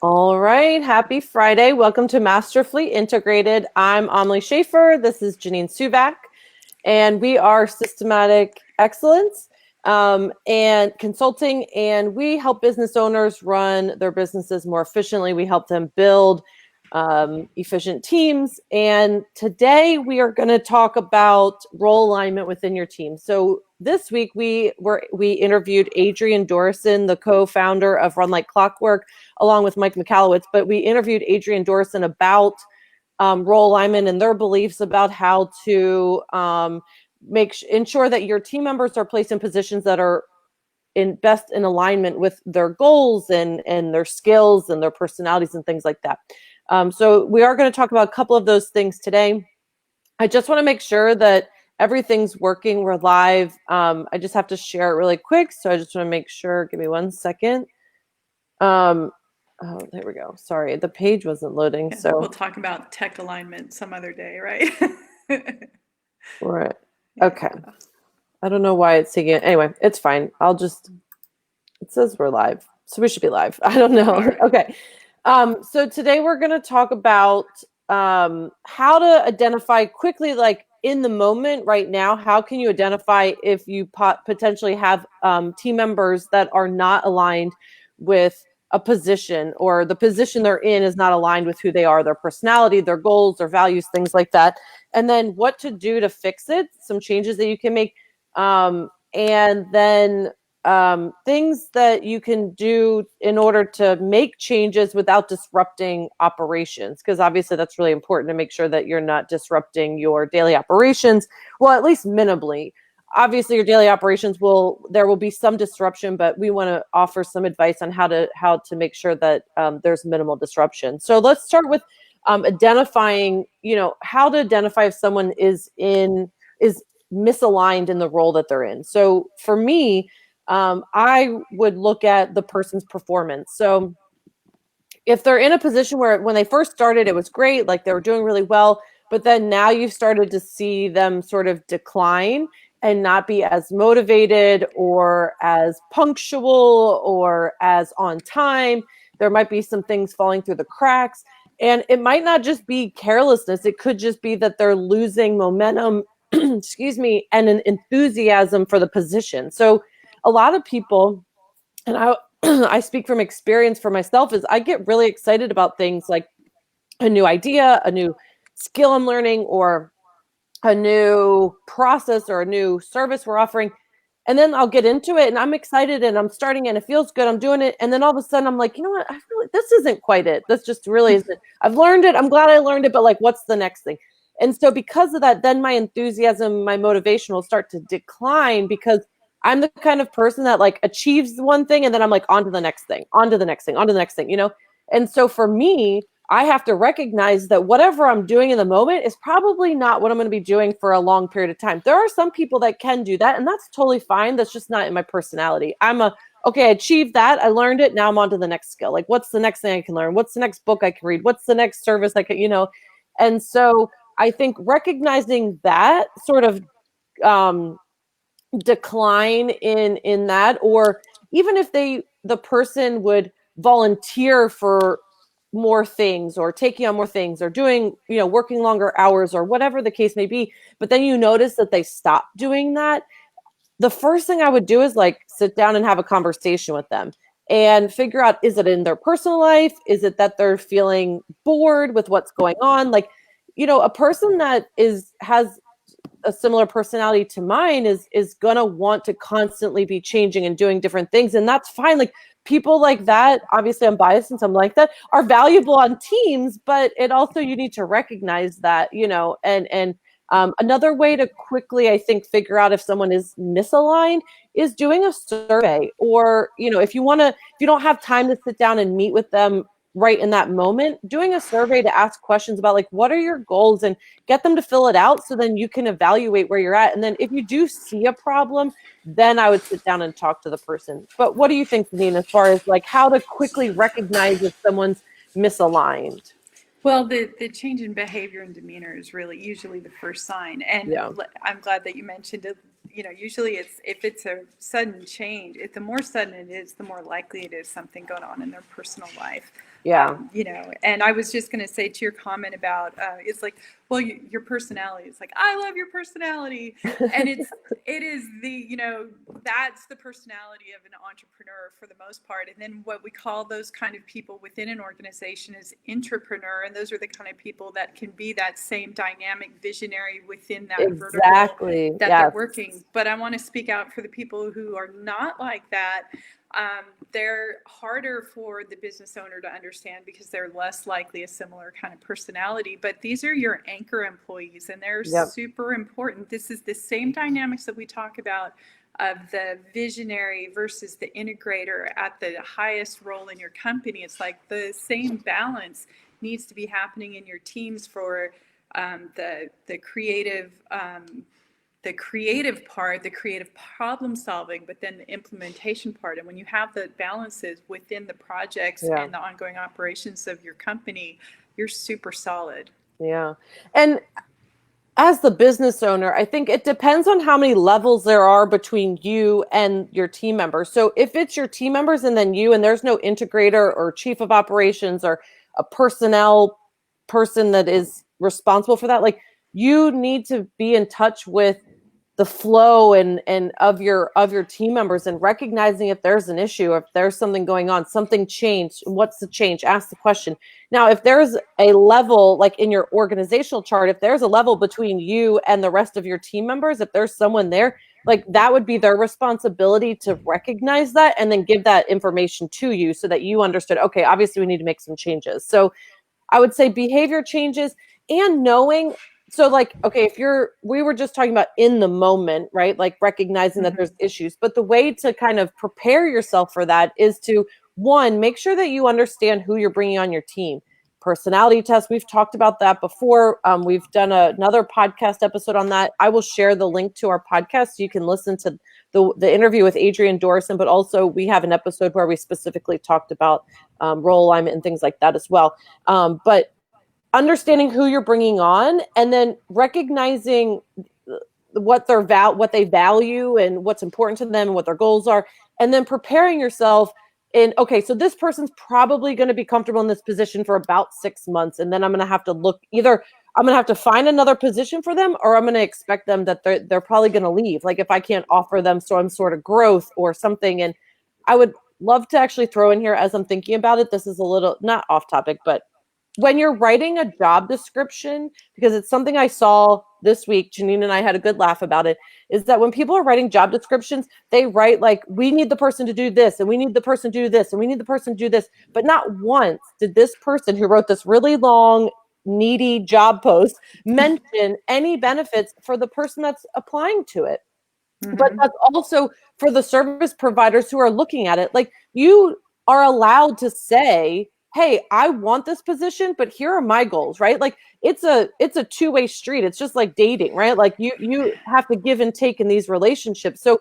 All right. Happy Friday. Welcome to Masterfully Integrated. I'm Amelie Schaefer. This is Janine Suvak, and we are Systematic Excellence and Consulting, and we help business owners run their businesses more efficiently. We help them build efficient teams. And today we are going to talk about role alignment within your team. So this week we interviewed Adrienne Dorison, the co-founder of Run Like Clockwork, along with Mike McAllowitz. But we interviewed Adrienne Dorison about role alignment and their beliefs about how to ensure that your team members are placed in positions that are best in alignment with their goals and their skills and their personalities and things like that. So we are going to talk about a couple of those things today. I just want to make sure that everything's working. We're live. I just have to share it really quick. So I just want to make sure. Give me 1 second. Oh, there we go. Sorry, the page wasn't loading. Yeah, so we'll talk about tech alignment some other day, right? right. Okay. I don't know why it's taking it. Anyway, it's fine. It says we're live. So we should be live. I don't know. Right. Okay. So today we're going to talk about how to identify quickly, like in the moment right now, how can you identify if you potentially have team members that are not aligned with a position, or the position they're in is not aligned with who they are, their personality, their goals, their values, things like that. And then what to do to fix it, some changes that you can make. And then things that you can do in order to make changes without disrupting operations, because obviously that's really important to make sure that you're not disrupting your daily operations, well, at least minimally. Obviously your daily operations there will be some disruption, but we want to offer some advice on how to make sure that there's minimal disruption. So let's start with identifying, how to identify if someone is misaligned in the role that they're in. So for me, I would look at the person's performance. So if they're in a position where when they first started, it was great, like they were doing really well, but then now you've started to see them sort of decline and not be as motivated or as punctual or as on time. There might be some things falling through the cracks. And it might not just be carelessness. It could just be that they're losing momentum, excuse me, and an enthusiasm for the position. So a lot of people, and I speak from experience for myself, is I get really excited about things like a new idea, a new skill I'm learning, or a new process or a new service we're offering. And then I'll get into it and I'm excited and I'm starting and it feels good. I'm doing it. And then all of a sudden I'm like, you know what? This isn't quite it. This just really isn't. I've learned it. I'm glad I learned it. But like, what's the next thing? And so because of that, then my enthusiasm, my motivation will start to decline, because I'm the kind of person that like achieves one thing and then I'm like on to the next thing, on to the next thing, on to the next thing, And so for me, I have to recognize that whatever I'm doing in the moment is probably not what I'm going to be doing for a long period of time. There are some people that can do that, and that's totally fine. That's just not in my personality. Okay, I achieved that. I learned it. Now I'm on to the next skill. Like, what's the next thing I can learn? What's the next book I can read? What's the next service I can, And so I think recognizing that sort of decline in that, or even if the person would volunteer for more things or taking on more things or doing, working longer hours or whatever the case may be, but then you notice that they stop doing that, the first thing I would do is like sit down and have a conversation with them and figure out, is it in their personal life? Is it that they're feeling bored with what's going on? Like, a person that has a similar personality to mine is gonna want to constantly be changing and doing different things, and that's fine. Like, people like that, obviously I'm biased since I'm like that, are valuable on teams, but it also, you need to recognize that, and another way to quickly, I think, figure out if someone is misaligned is doing a survey, or if you don't have time to sit down and meet with them right in that moment, doing a survey to ask questions about like, what are your goals, and get them to fill it out so then you can evaluate where you're at. And then if you do see a problem, then I would sit down and talk to the person. But what do you think, Janine, as far as like how to quickly recognize if someone's misaligned? Well, the change in behavior and demeanor is really usually the first sign. And Yeah. I'm glad that you mentioned it. Usually if it's a sudden change, the more sudden it is, the more likely it is something going on in their personal life. Yeah. And I was just going to say to your comment about, it's like, well, your personality. It's like, I love your personality. And it is that's the personality of an entrepreneur for the most part. And then what we call those kind of people within an organization is intrapreneur. And those are the kind of people that can be that same dynamic visionary within that vertical that they're working. But I want to speak out for the people who are not like that. They're harder for the business owner to understand because they're less likely a similar kind of personality. But these are your anchor employees, and they're super important. This is the same dynamics that we talk about of the visionary versus the integrator at the highest role in your company. It's like the same balance needs to be happening in your teams for the creative part, the creative problem solving, but then the implementation part. And when you have the balances within the projects and the ongoing operations of your company, you're super solid. Yeah. And as the business owner, I think it depends on how many levels there are between you and your team members. So if it's your team members and then you, and there's no integrator or chief of operations or a personnel person that is responsible for that, like, you need to be in touch with the flow and of your team members, and recognizing if there's an issue, if there's something going on, something changed, what's the change, ask the question. Now, if there's a level, like in your organizational chart, if there's a level between you and the rest of your team members, if there's someone there, like, that would be their responsibility to recognize that and then give that information to you so that you understood, okay, obviously we need to make some changes. So I would say behavior changes and knowing. So, like, okay, we were just talking about in the moment, right? Like recognizing that there's issues, but the way to kind of prepare yourself for that is to, one, make sure that you understand who you're bringing on your team. Personality test, we've talked about that before. We've done another podcast episode on that. I will share the link to our podcast so you can listen to the interview with Adrienne Dorison, but also we have an episode where we specifically talked about role alignment and things like that as well. But understanding who you're bringing on, and then recognizing what they value and what's important to them and what their goals are, and then preparing yourself in, okay, so this person's probably going to be comfortable in this position for about 6 months, and then I'm going to have to look, either I'm going to have to find another position for them, or I'm going to expect them that they're probably going to leave, like if I can't offer them some sort of growth or something. And I would love to actually throw in here, as I'm thinking about it, this is a little not off topic, but when you're writing a job description, because it's something I saw this week, Janine and I had a good laugh about it, is that when people are writing job descriptions, they write like, we need the person to do this, and we need the person to do this, and we need the person to do this. But not once did this person who wrote this really long, needy job post mention any benefits for the person that's applying to it. But that's also for the service providers who are looking at it. Like, you are allowed to say, hey, I want this position, but here are my goals, right? Like, it's a two-way street. It's just like dating, right? Like, you have to give and take in these relationships. So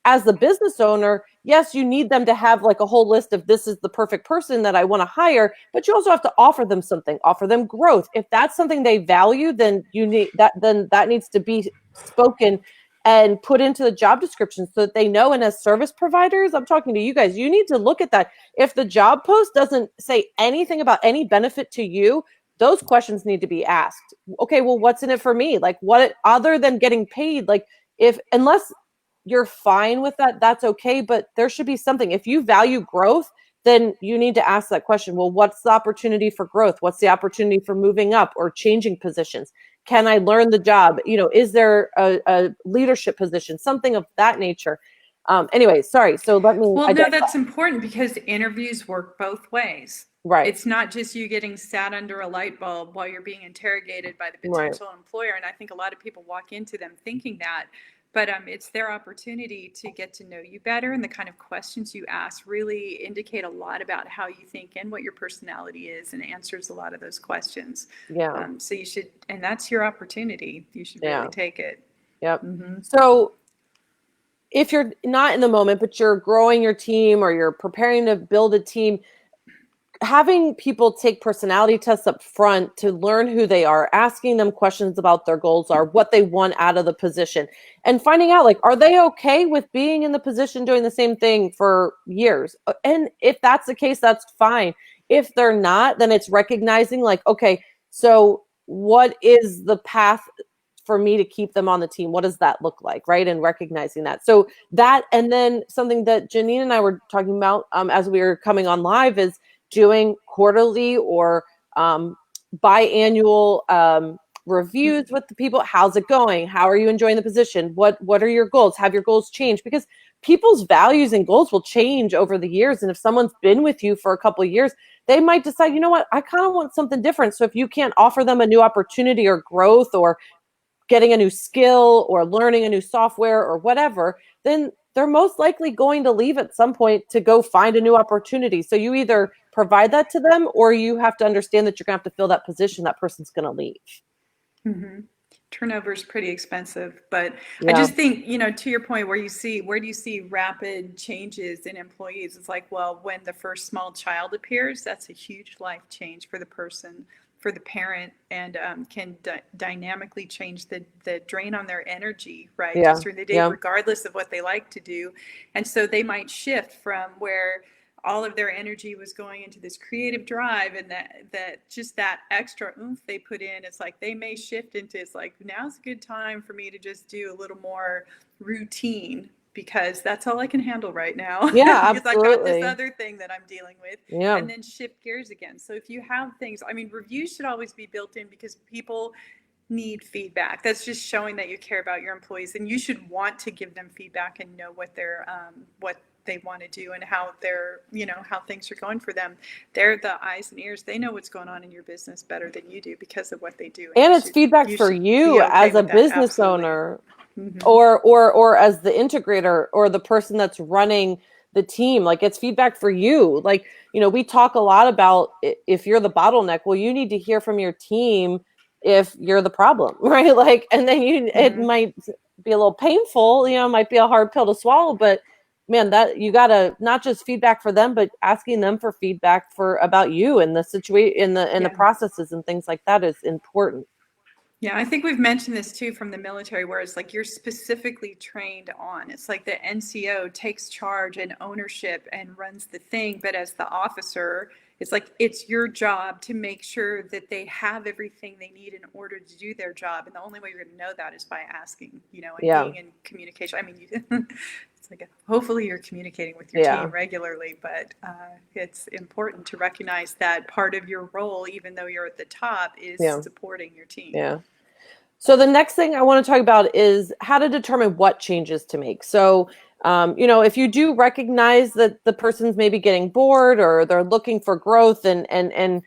as the business owner, yes, you need them to have like a whole list of, this is the perfect person that I want to hire, but you also have to offer them something, offer them growth. If that's something they value, then that needs to be spoken and put into the job description so that they know. And as service providers, I'm talking to you guys, you need to look at that. If the job post doesn't say anything about any benefit to you, those questions need to be asked. Okay, well, what's in it for me? Like, what other than getting paid? Like, unless you're fine with that, that's okay. But there should be something. If you value growth, then you need to ask that question. Well, what's the opportunity for growth? What's the opportunity for moving up or changing positions? Can I learn the job? Is there a leadership position? Something of that nature. Anyway, sorry. So let me. Well, no, that's important because interviews work both ways. Right. It's not just you getting sat under a light bulb while you're being interrogated by the potential employer. And I think a lot of people walk into them thinking that. But it's their opportunity to get to know you better, and the kind of questions you ask really indicate a lot about how you think and what your personality is, and answers a lot of those questions. Yeah. So you should, and that's your opportunity. You should really take it. Yep. So if you're not in the moment, but you're growing your team or you're preparing to build a team, having people take personality tests up front to learn who they are, asking them questions about their goals are, what they want out of the position, and finding out, like, are they okay with being in the position doing the same thing for years? And if that's the case, that's fine. If they're not, then it's recognizing like, okay, so what is the path for me to keep them on the team? What does that look like, right? And recognizing that. So that, and then something that Janine and I were talking about as we were coming on live is doing quarterly or biannual reviews with the people. How's it going? How are you enjoying the position? What are your goals? Have your goals changed? Because people's values and goals will change over the years. And if someone's been with you for a couple of years, they might decide, you know what, I kind of want something different. So if you can't offer them a new opportunity or growth or getting a new skill or learning a new software or whatever, then they're most likely going to leave at some point to go find a new opportunity. So you either provide that to them or you have to understand that you're going to have to fill that position. That person's going to leave. Mm-hmm. Turnover is pretty expensive, but Yeah. I just think, to your point, where do you see rapid changes in employees? It's like, well, when the first small child appears, that's a huge life change for the person, for the parent, and can dynamically change the drain on their energy, right? Yeah. Just during the day, Yeah. regardless of what they like to do. And so they might shift from where all of their energy was going into this creative drive, and that just that extra oomph they put in, it's like they may shift into, it's like, now's a good time for me to just do a little more routine because that's all I can handle right now. Yeah, Because I got this absolutely. other thing that I'm dealing with. Yeah. And then shift gears again. So if you have things, I mean, reviews should always be built in because people need feedback. That's just showing that you care about your employees, and you should want to give them feedback and know what they want to do and how they're, how things are going for them. They're the eyes and ears. They know what's going on in your business better than you do because of what they do. And it's feedback for you as a business owner, or as the integrator or the person that's running the team. Like, it's feedback for you. Like, we talk a lot about if you're the bottleneck, well, you need to hear from your team if you're the problem, right? Like, and then it might be a little painful, might be a hard pill to swallow, but man, that you gotta not just feedback for them, but asking them for feedback about you and the situation in the processes and things like that is important. Yeah, I think we've mentioned this too from the military, where it's like you're specifically trained on. It's like the NCO takes charge and ownership and runs the thing, but as the officer, it's like it's your job to make sure that they have everything they need in order to do their job. And the only way you're going to know that is by asking, and being in communication. I mean, it's like hopefully you're communicating with your team regularly, but it's important to recognize that part of your role, even though you're at the top, is supporting your team. Yeah. So the next thing I want to talk about is how to determine what changes to make. So, if you do recognize that the person's maybe getting bored or they're looking for growth, and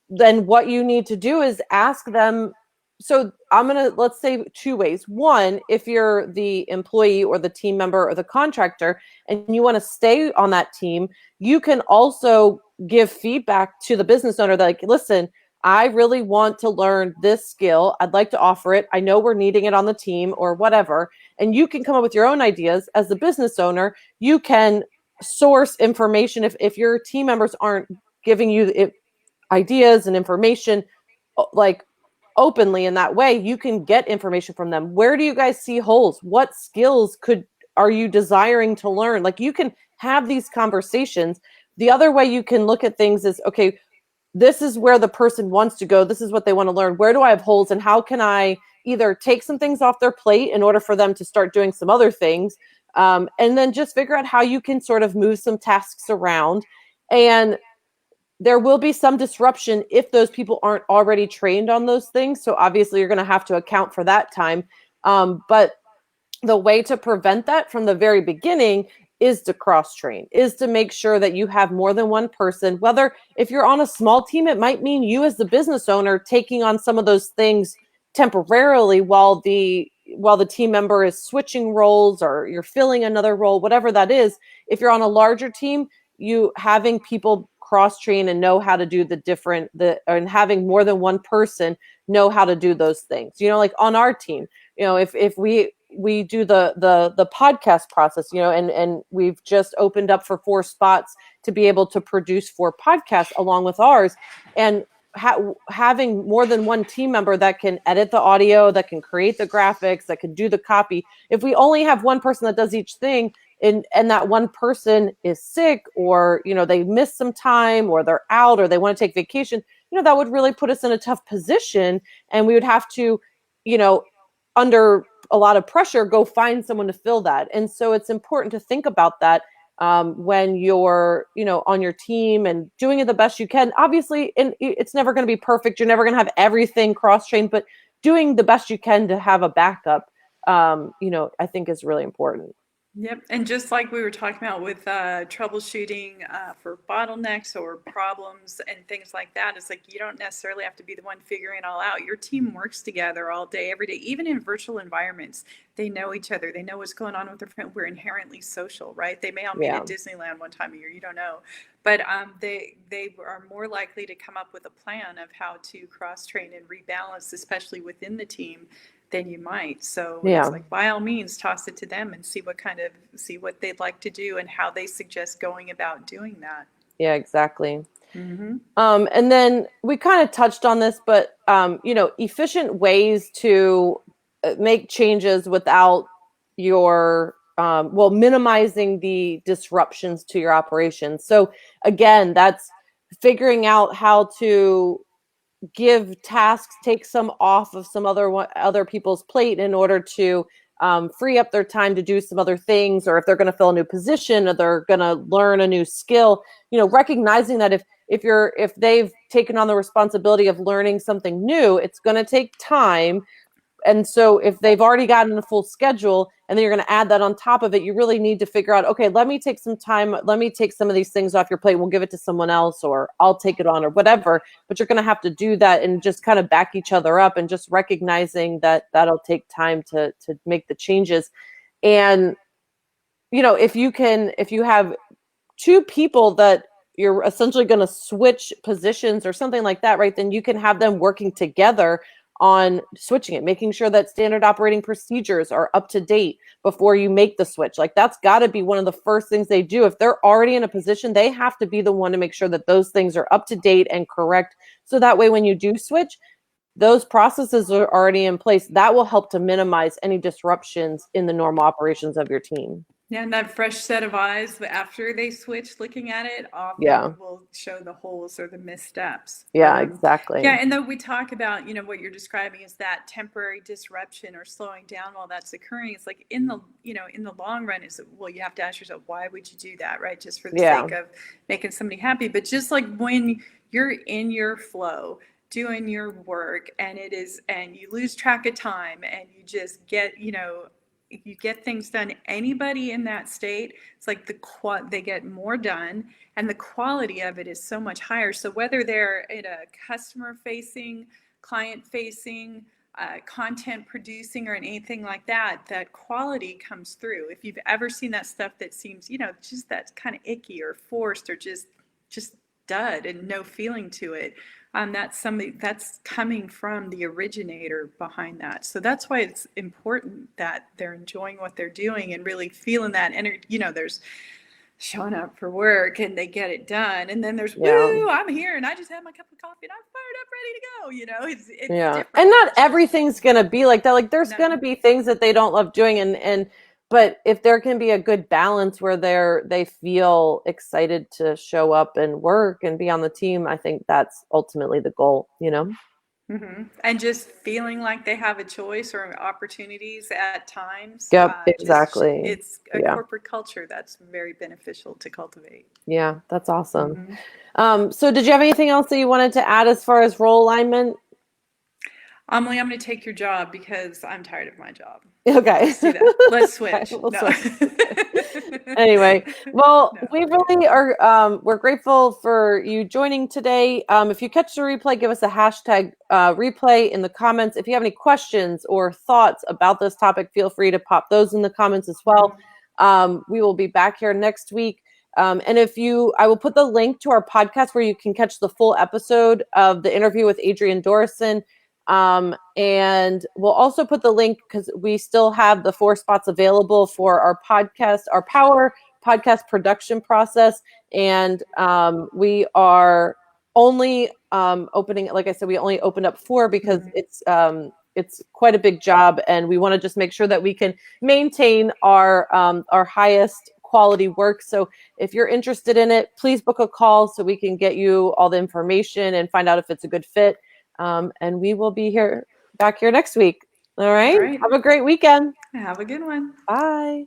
then what you need to do is ask them. So let's say two ways. One, if you're the employee or the team member or the contractor and you want to stay on that team, you can also give feedback to the business owner that, like, listen, I really want to learn this skill. I'd like to offer it. I know we're needing it on the team or whatever. And you can come up with your own ideas as the business owner. You can source information if your team members aren't giving you ideas and information like openly in that way. You can get information from them. Where do you guys see holes? What skills are you desiring to learn? Like, you can have these conversations. The other way you can look at things is, okay, this is where the person wants to go. This is what they want to learn. Where do I have holes, and how can I either take some things off their plate in order for them to start doing some other things? And then just figure out how you can sort of move some tasks around. And there will be some disruption if those people aren't already trained on those things. So obviously you're going to have to account for that time. But the way to prevent that from the very beginning is to cross-train, is to make sure that you have more than one person. Whether if you're on a small team, it might mean you as the business owner taking on some of those things temporarily while the team member is switching roles or you're filling another role, whatever that is. If you're on a larger team, you having people cross-train and know how to do and having more than one person know how to do those things. Like on our team, if we do the podcast process, and we've just opened up for 4 spots to be able to produce 4 podcasts along with ours, and having more than one team member that can edit the audio, that can create the graphics, that can do the copy. If we only have one person that does each thing, and that one person is sick, or, they miss some time, or they're out, or they want to take vacation, that would really put us in a tough position, and we would have to, under a lot of pressure, go find someone to fill that. And so it's important to think about that when you're, on your team and doing it the best you can. Obviously, and it's never going to be perfect. You're never going to have everything cross-trained, but doing the best you can to have a backup, I think is really important. Yep. And just like we were talking about with troubleshooting for bottlenecks or problems and things like that, it's like you don't necessarily have to be the one figuring it all out. Your team works together all day, every day, even in virtual environments. They know each other. They know what's going on with their friends. We're inherently social, right? They may all meet at Disneyland one time a year. You don't know. But they are more likely to come up with a plan of how to cross-train and rebalance, especially within the team, than you might. So it's like, by all means, toss it to them and see what they'd like to do and how they suggest going about doing that. Yeah, exactly. Mm-hmm. And then we kind of touched on this, but efficient ways to make changes without your minimizing the disruptions to your operations. So again, that's figuring out how to give tasks, take some off of some other people's plate in order to free up their time to do some other things, or if they're going to fill a new position, or they're going to learn a new skill, recognizing that if they've taken on the responsibility of learning something new, it's going to take time. And so if they've already gotten a full schedule and then you're going to add that on top of it, you really need to figure out, okay, let me take some time. Let me take some of these things off your plate. We'll give it to someone else, or I'll take it on, or whatever. But you're going to have to do that and just kind of back each other up, and just recognizing that that'll take time to make the changes. And, if you have two people that you're essentially going to switch positions or something like that, right, then you can have them working together on switching it, making sure that standard operating procedures are up to date before you make the switch. Like, that's got to be one of the first things they do. If they're already in a position, they have to be the one to make sure that those things are up to date and correct. So that way, when you do switch, those processes are already in place. That will help to minimize any disruptions in the normal operations of your team. Yeah, and that fresh set of eyes after they switch looking at it often will show the holes or the missteps. Yeah, exactly. Yeah, and then we talk about, what you're describing is that temporary disruption or slowing down while that's occurring. It's like in the long run, you have to ask yourself, why would you do that, right? Just for the sake of making somebody happy. But just like when you're in your flow, doing your work, and you lose track of time, and you just get, you get things done. Anybody in that state, it's like they get more done, and the quality of it is so much higher. So whether they're in a customer facing, client facing, content producing, or anything like that, that quality comes through. If you've ever seen that stuff that seems, just that kind of icky or forced, or just dud and no feeling to it, that's coming from the originator behind that. So that's why it's important that they're enjoying what they're doing and really feeling that energy. There's showing up for work and they get it done, and then there's woo, I'm here and I just had my cup of coffee and I'm fired up, ready to go. It's different. And not everything's gonna be like that. Like, there's gonna be things that they don't love doing, but if there can be a good balance where they feel excited to show up and work and be on the team, I think that's ultimately the goal, Mm-hmm. And just feeling like they have a choice or opportunities at times. Yep, exactly. It's a corporate culture that's very beneficial to cultivate. Yeah, that's awesome. Mm-hmm. So did you have anything else that you wanted to add as far as role alignment? Amelie, I'm going to take your job because I'm tired of my job. Okay. Let's do that. Let's switch. Okay, we'll switch. Anyway, we really are, we're grateful for you joining today. If you catch the replay, give us a hashtag replay in the comments. If you have any questions or thoughts about this topic, feel free to pop those in the comments as well. We will be back here next week. And I will put the link to our podcast where you can catch the full episode of the interview with Adrienne Dorison. And we'll also put the link, because we still have the 4 spots available for our podcast, our Power podcast production process. And we are only opening, like I said, we only opened up 4 because it's quite a big job, and we want to just make sure that we can maintain our highest quality work. So if you're interested in it, please book a call so we can get you all the information and find out if it's a good fit. And we will be back here next week. All right. All right. Have a great weekend. Have a good one. Bye.